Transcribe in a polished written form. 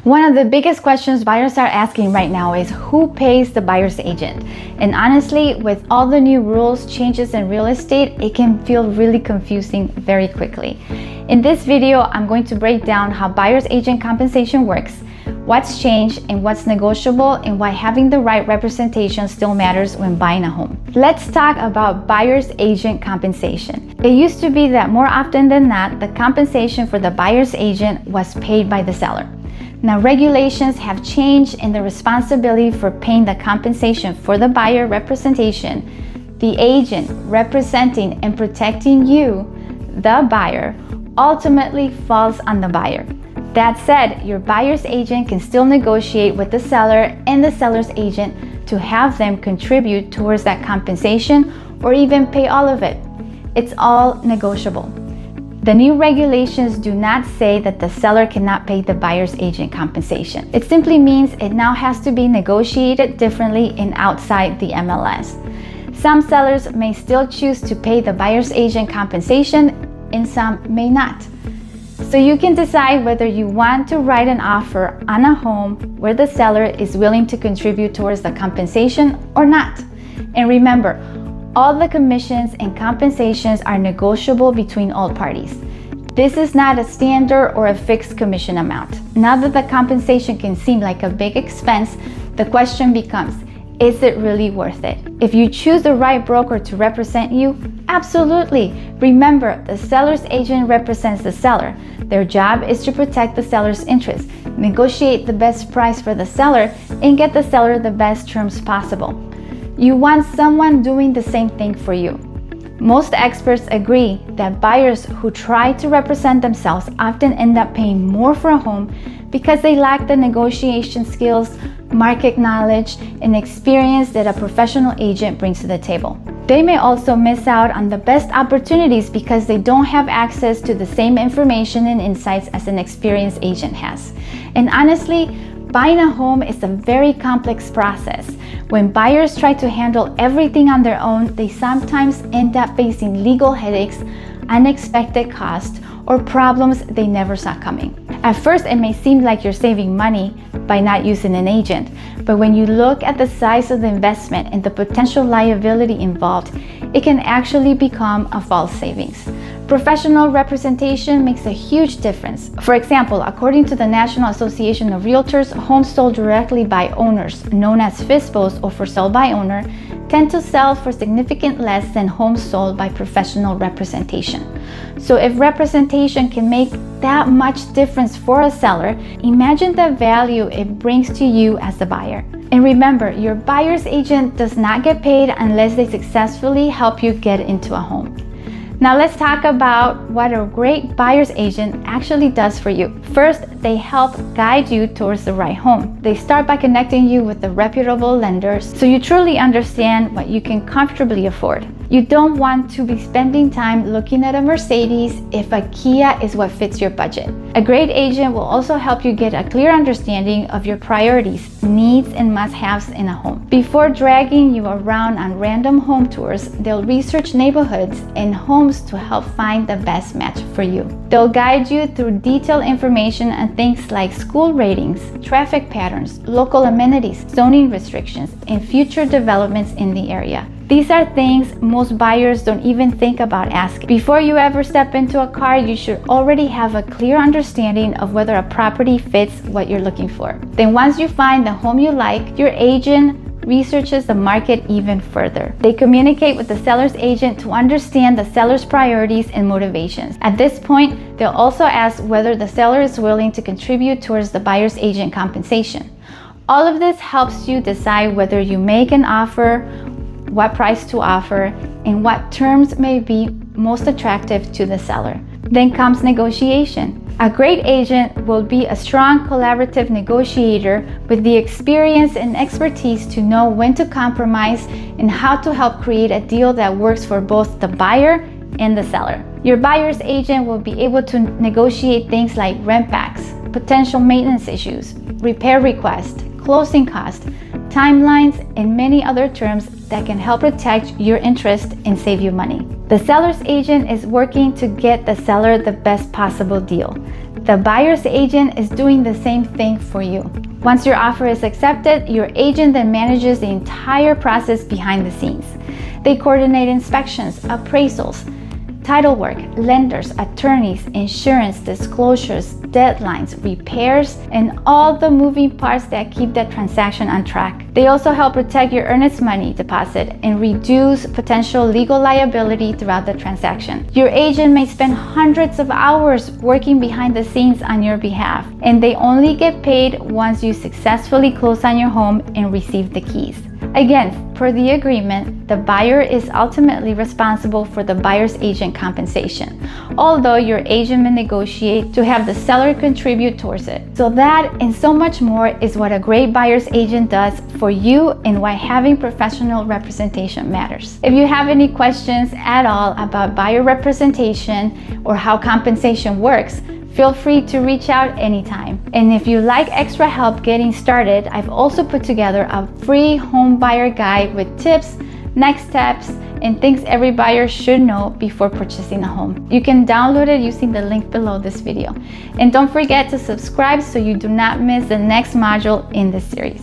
One of the biggest questions buyers are asking right now is who pays the buyer's agent? And honestly, with all the new rules, changes in real estate, it can feel really confusing very quickly. In this video, I'm going to break down how buyer's agent compensation works, what's changed and what's negotiable, and why having the right representation still matters when buying a home. Let's talk about buyer's agent compensation. It used to be that more often than not, the compensation for the buyer's agent was paid by the seller. Now, regulations have changed and the responsibility for paying the compensation for the buyer representation, the agent representing and protecting you, the buyer, ultimately falls on the buyer. That said, your buyer's agent can still negotiate with the seller and the seller's agent to have them contribute towards that compensation or even pay all of it. It's all negotiable. The new regulations do not say that the seller cannot pay the buyer's agent compensation. It simply means it now has to be negotiated differently and outside the MLS. Some sellers may still choose to pay the buyer's agent compensation and some may not. So you can decide whether you want to write an offer on a home where the seller is willing to contribute towards the compensation or not. And remember, all the commissions and compensations are negotiable between all parties. This is not a standard or a fixed commission amount. Now that the compensation can seem like a big expense, the question becomes, is it really worth it? If you choose the right broker to represent you, absolutely. Remember, the seller's agent represents the seller. Their job is to protect the seller's interests, negotiate the best price for the seller, and get the seller the best terms possible. You want someone doing the same thing for you. Most experts agree that buyers who try to represent themselves often end up paying more for a home because they lack the negotiation skills, market knowledge, and experience that a professional agent brings to the table. They may also miss out on the best opportunities because they don't have access to the same information and insights as an experienced agent has. And honestly, buying a home is a very complex process. When buyers try to handle everything on their own, they sometimes end up facing legal headaches, unexpected costs, or problems they never saw coming. At first, it may seem like you're saving money by not using an agent, but when you look at the size of the investment and the potential liability involved, it can actually become a false savings. Professional representation makes a huge difference. For example, according to the National Association of Realtors, homes sold directly by owners, known as FSBOs or for sale by owner, tend to sell for significantly less than homes sold by professional representation. So if representation can make that much difference for a seller, imagine the value it brings to you as the buyer. And remember, your buyer's agent does not get paid unless they successfully help you get into a home. Now let's talk about what a great buyer's agent actually does for you. First, they help guide you towards the right home. They start by connecting you with the reputable lenders so you truly understand what you can comfortably afford. You don't want to be spending time looking at a Mercedes if a Kia is what fits your budget. A great agent will also help you get a clear understanding of your priorities, needs, and must-haves in a home. Before dragging you around on random home tours, they'll research neighborhoods and homes to help find the best match for you. They'll guide you through detailed information on things like school ratings, traffic patterns, local amenities, zoning restrictions, and future developments in the area. These are things most buyers don't even think about asking. Before you ever step into a car, you should already have a clear understanding of whether a property fits what you're looking for. Then once you find the home you like, your agent researches the market even further. They communicate with the seller's agent to understand the seller's priorities and motivations. At this point, they'll also ask whether the seller is willing to contribute towards the buyer's agent compensation. All of this helps you decide whether you make an offer, what price to offer, and what terms may be most attractive to the seller. Then comes negotiation. A great agent will be a strong collaborative negotiator with the experience and expertise to know when to compromise and how to help create a deal that works for both the buyer and the seller. Your buyer's agent will be able to negotiate things like rent backs, potential maintenance issues, repair requests, closing costs, timelines, and many other terms that can help protect your interest and save you money. The seller's agent is working to get the seller the best possible deal. The buyer's agent is doing the same thing for you. Once your offer is accepted, your agent then manages the entire process behind the scenes. They coordinate inspections, appraisals, title work, lenders, attorneys, insurance, disclosures, deadlines, repairs, and all the moving parts that keep that transaction on track. They also help protect your earnest money deposit and reduce potential legal liability throughout the transaction. Your agent may spend hundreds of hours working behind the scenes on your behalf, and they only get paid once you successfully close on your home and receive the keys. Again, per the agreement, the buyer is ultimately responsible for the buyer's agent compensation, although your agent may negotiate to have the seller contribute towards it. So that and so much more is what a great buyer's agent does for you and why having professional representation matters. If you have any questions at all about buyer representation or how compensation works, feel free to reach out anytime. And if you like extra help getting started, I've also put together a free home buyer guide with tips, next steps, and things every buyer should know before purchasing a home. You can download it using the link below this video. And don't forget to subscribe so you do not miss the next module in this series.